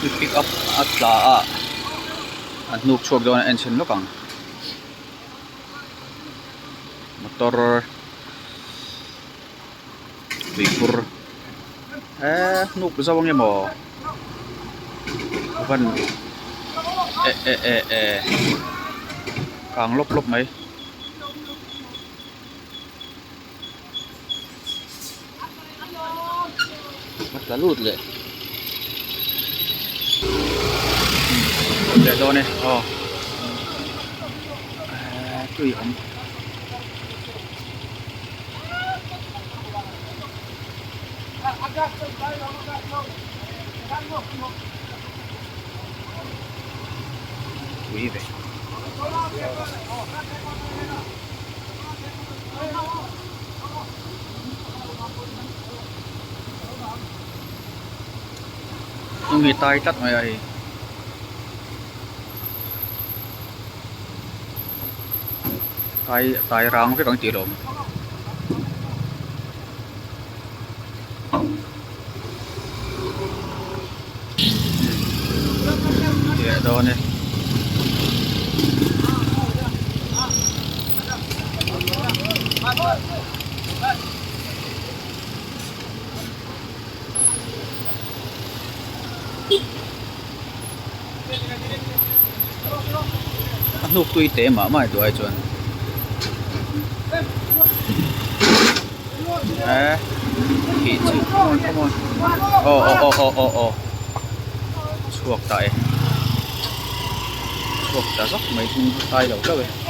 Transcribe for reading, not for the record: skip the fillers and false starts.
pick up at la at nuk chuak daw na engine lo kang motor vapor nuk zawang ya mo kan kang lop mai mất cả lụt lệ để đó này tùy ống quý vậy nhưng người tay tắt mày ấy tay rang cái con chỉ đồn để đó này nuk tùy tế mà mày đuổi chuẩn hít chứ come on chuộc tại dốc mấy tay đầu các bạn